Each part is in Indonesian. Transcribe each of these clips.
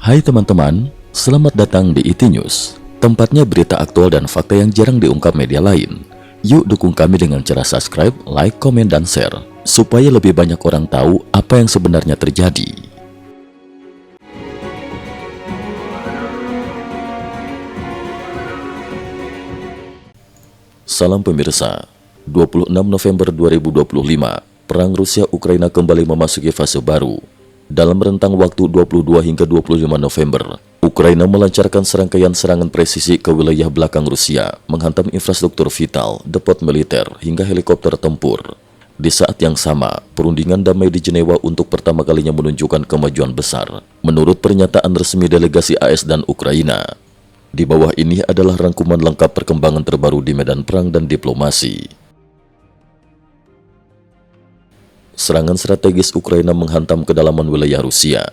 Hai teman-teman, selamat datang di IT News, tempatnya berita aktual dan fakta yang jarang diungkap media lain. Yuk dukung kami dengan cara subscribe, like, komen, dan share, supaya lebih banyak orang tahu apa yang sebenarnya terjadi. Salam pemirsa, 26 November 2025, Perang Rusia-Ukraina kembali memasuki fase baru. Dalam rentang waktu 22 hingga 25 November, Ukraina melancarkan serangkaian serangan presisi ke wilayah belakang Rusia, menghantam infrastruktur vital, depot militer, hingga helikopter tempur. Di saat yang sama, perundingan damai di Jenewa untuk pertama kalinya menunjukkan kemajuan besar, menurut pernyataan resmi delegasi AS dan Ukraina. Di bawah ini adalah rangkuman lengkap perkembangan terbaru di medan perang dan diplomasi. Serangan strategis Ukraina menghantam kedalaman wilayah Rusia.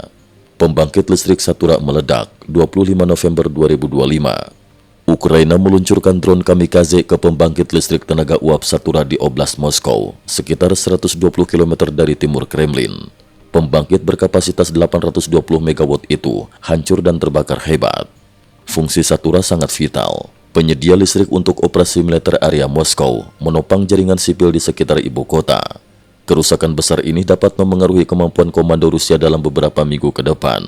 Pembangkit listrik Satura meledak 25 November 2025. Ukraina meluncurkan drone kamikaze ke pembangkit listrik tenaga uap Satura di Oblast Moskow, sekitar 120 km dari timur Kremlin. Pembangkit berkapasitas 820 MW itu hancur dan terbakar hebat. Fungsi Satura sangat vital. Penyedia listrik untuk operasi militer area Moskow, menopang jaringan sipil di sekitar ibu kota. Kerusakan besar ini dapat memengaruhi kemampuan komando Rusia dalam beberapa minggu ke depan.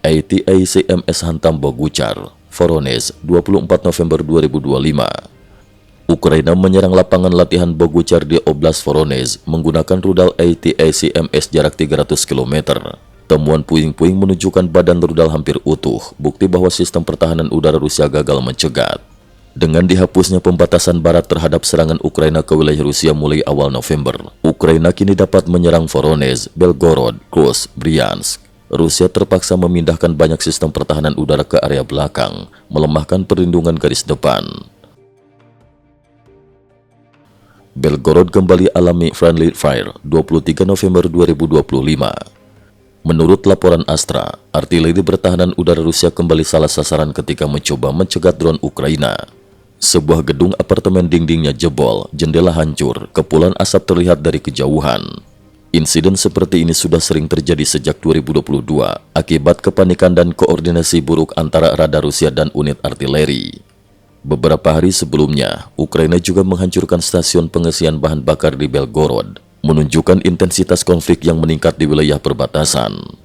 ATACMS hantam Boguchar, Voronezh, 24 November 2025. Ukraina menyerang lapangan latihan Boguchar di Oblast Voronezh menggunakan rudal ATACMS jarak 300 km. Temuan puing-puing menunjukkan badan rudal hampir utuh, bukti bahwa sistem pertahanan udara Rusia gagal mencegat. Dengan dihapusnya pembatasan barat terhadap serangan Ukraina ke wilayah Rusia mulai awal November, Ukraina kini dapat menyerang Voronezh, Belgorod, Kursk, Bryansk. Rusia terpaksa memindahkan banyak sistem pertahanan udara ke area belakang, melemahkan perlindungan garis depan. Belgorod kembali alami friendly fire 23 November 2025. Menurut laporan Astra, artileri pertahanan udara Rusia kembali salah sasaran ketika mencoba mencegat drone Ukraina. Sebuah gedung apartemen dindingnya jebol, jendela hancur, kepulan asap terlihat dari kejauhan. Insiden seperti ini sudah sering terjadi sejak 2022 akibat kepanikan dan koordinasi buruk antara radar Rusia dan unit artileri. Beberapa hari sebelumnya, Ukraina juga menghancurkan stasiun pengisian bahan bakar di Belgorod, menunjukkan intensitas konflik yang meningkat di wilayah perbatasan.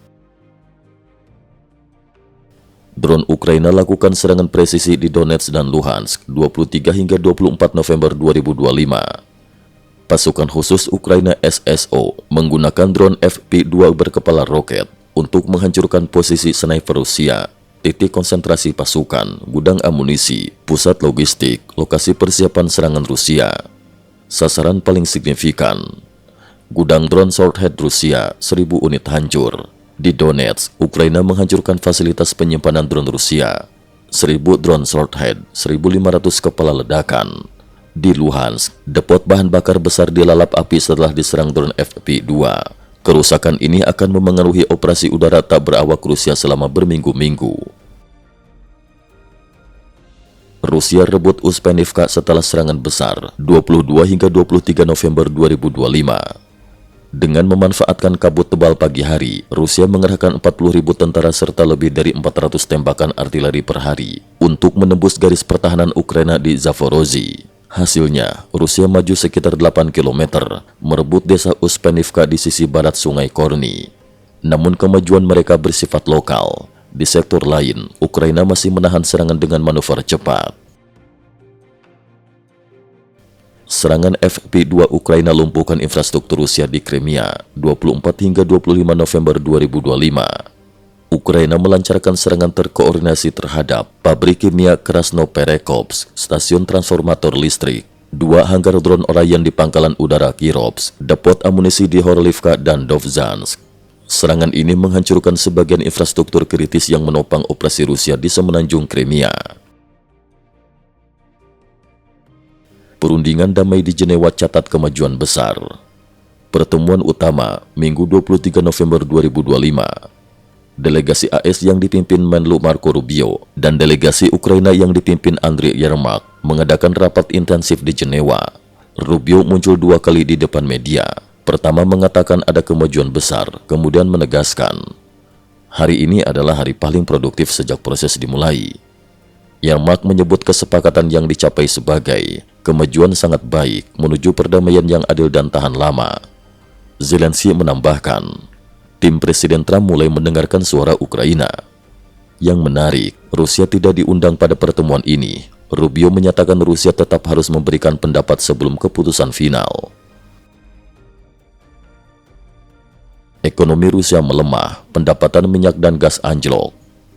Drone Ukraina lakukan serangan presisi di Donetsk dan Luhansk 23 hingga 24 November 2025. Pasukan khusus Ukraina SSO menggunakan drone FP2 berkepala roket untuk menghancurkan posisi sniper Rusia, titik konsentrasi pasukan, gudang amunisi, pusat logistik, lokasi persiapan serangan Rusia. Sasaran paling signifikan, gudang drone Swordhead Rusia, 1000 unit hancur. Di Donetsk, Ukraina menghancurkan fasilitas penyimpanan drone Rusia, 1000 drone Swordhead, 1500 kepala ledakan. Di Luhansk, depot bahan bakar besar dilalap api setelah diserang drone FP2. Kerusakan ini akan memengaruhi operasi udara tak berawak Rusia selama berminggu-minggu. Rusia rebut Uspenivka setelah serangan besar 22 hingga 23 November 2025. Dengan memanfaatkan kabut tebal pagi hari, Rusia mengerahkan 40.000 tentara serta lebih dari 400 tembakan artileri per hari untuk menembus garis pertahanan Ukraina di Zaporozhye. Hasilnya, Rusia maju sekitar 8 km, merebut desa Uspenivka di sisi barat Sungai Korni. Namun kemajuan mereka bersifat lokal. Di sektor lain, Ukraina masih menahan serangan dengan manuver cepat. Serangan FP2 Ukraina lumpuhkan infrastruktur Rusia di Crimea 24 hingga 25 November 2025. Ukraina melancarkan serangan terkoordinasi terhadap pabrik kimia Krasnoperekovsk, stasiun transformator listrik, 2 hanggar drone Orion di pangkalan udara Kirovsk, depot amunisi di Horlivka dan Dovzhansk. Serangan ini menghancurkan sebagian infrastruktur kritis yang menopang operasi Rusia di semenanjung Crimea. Perundingan damai di Jenewa catat kemajuan besar. Pertemuan utama, Minggu 23 November 2025. Delegasi AS yang dipimpin Menlu Marco Rubio dan delegasi Ukraina yang dipimpin Andriy Yermak mengadakan rapat intensif di Jenewa. Rubio muncul 2 kali di depan media. Pertama mengatakan ada kemajuan besar, kemudian menegaskan Hari ini adalah hari paling produktif sejak proses dimulai. Yermak menyebut kesepakatan yang dicapai sebagai kemajuan sangat baik menuju perdamaian yang adil dan tahan lama. Zelensky menambahkan, tim Presiden Trump mulai mendengarkan suara Ukraina. Yang menarik, Rusia tidak diundang pada pertemuan ini. Rubio menyatakan Rusia tetap harus memberikan pendapat sebelum keputusan final. Ekonomi Rusia melemah, pendapatan minyak dan gas anjlok.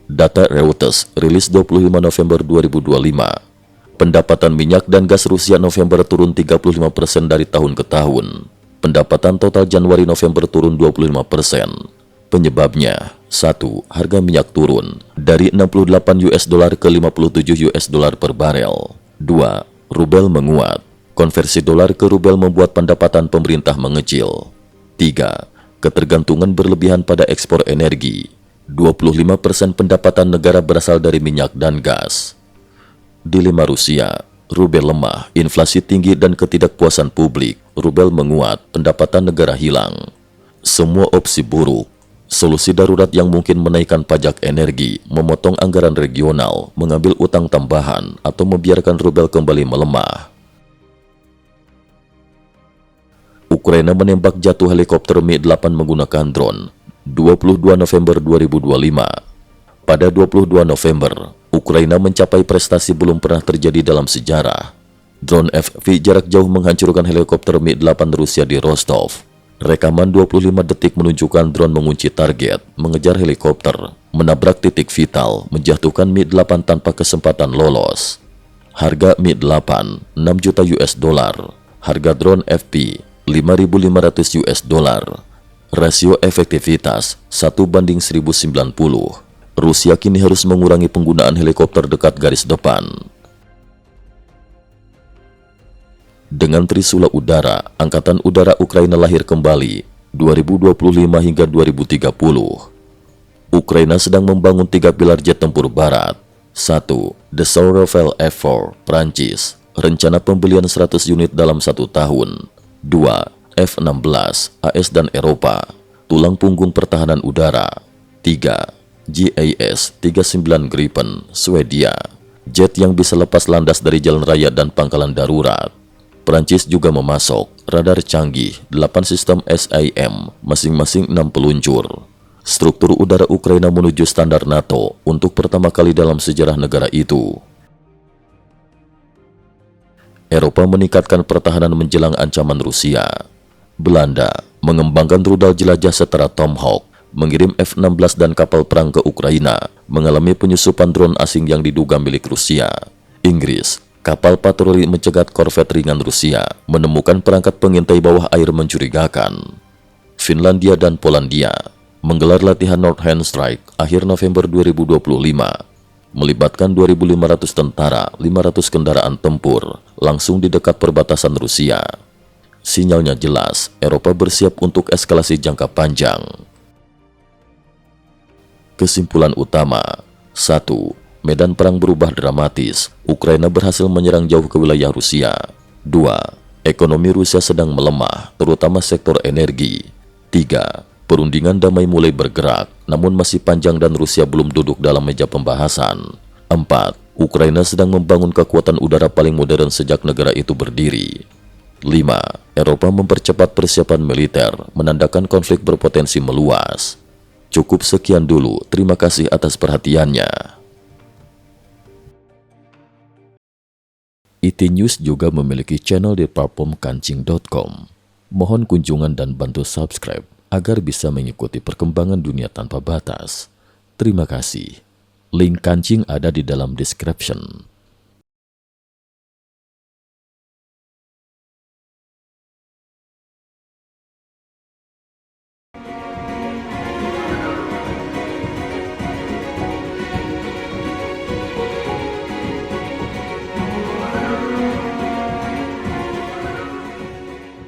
Data Reuters rilis 25 November 2025. Pendapatan minyak dan gas Rusia November turun 35% dari tahun ke tahun. Pendapatan total Januari-November turun 25%. Penyebabnya, 1. Harga minyak turun dari $68 ke $57 per barel. 2. Rubel menguat. Konversi dolar ke rubel membuat pendapatan pemerintah mengecil. 3. Ketergantungan berlebihan pada ekspor energi. 25% pendapatan negara berasal dari minyak dan gas. Dilema Rusia, rubel lemah, inflasi tinggi dan ketidakpuasan publik. Rubel menguat, pendapatan negara hilang. Semua opsi buruk. Solusi darurat yang mungkin menaikkan pajak energi, memotong anggaran regional, mengambil utang tambahan, atau membiarkan rubel kembali melemah. Ukraina menembak jatuh helikopter Mi-8 menggunakan drone. 22 November 2025. Pada 22 November, Ukraina mencapai prestasi belum pernah terjadi dalam sejarah. Drone FPV jarak jauh menghancurkan helikopter Mi-8 Rusia di Rostov. Rekaman 25 detik menunjukkan drone mengunci target, mengejar helikopter, menabrak titik vital, menjatuhkan Mi-8 tanpa kesempatan lolos. Harga Mi-8, 6 juta US dollar. Harga drone FPV, 5.500 US dollar. Rasio efektivitas 1:1090. Rusia kini harus mengurangi penggunaan helikopter dekat garis depan. Dengan trisula udara, Angkatan Udara Ukraina lahir kembali 2025 hingga 2030. Ukraina sedang membangun 3 pilar jet tempur barat. 1. Dassault Rafale F4, Prancis. Rencana pembelian 100 unit dalam 1 tahun. 2. F-16, AS dan Eropa, tulang punggung pertahanan udara. 3. JAS-39 Gripen, Swedia, jet yang bisa lepas landas dari jalan raya dan pangkalan darurat. Prancis juga memasok radar canggih, 8 sistem SAM, masing-masing 6 peluncur. Struktur udara Ukraina menuju standar NATO untuk pertama kali dalam sejarah negara itu. Eropa meningkatkan pertahanan menjelang ancaman Rusia. Belanda mengembangkan rudal jelajah setara Tomahawk, mengirim F-16 dan kapal perang ke Ukraina, mengalami penyusupan drone asing yang diduga milik Rusia. Inggris, kapal patroli mencegat korvet ringan Rusia, menemukan perangkat pengintai bawah air mencurigakan. Finlandia dan Polandia menggelar latihan North Hand Strike akhir November 2025, melibatkan 2.500 tentara, 500 kendaraan tempur, langsung di dekat perbatasan Rusia. Sinyalnya jelas, Eropa bersiap untuk eskalasi jangka panjang. Kesimpulan utama, 1. Medan perang berubah dramatis, Ukraina berhasil menyerang jauh ke wilayah Rusia. 2. Ekonomi Rusia sedang melemah, terutama sektor energi. 3. Perundingan damai mulai bergerak, namun masih panjang dan Rusia belum duduk dalam meja pembahasan. 4. Ukraina sedang membangun kekuatan udara paling modern sejak negara itu berdiri. 5. Eropa mempercepat persiapan militer, menandakan konflik berpotensi meluas. Cukup sekian dulu, terima kasih atas perhatiannya. IT News juga memiliki channel di platform kancing.com. Mohon kunjungan dan bantu subscribe agar bisa mengikuti perkembangan dunia tanpa batas. Terima kasih. Link Kancing ada di dalam description.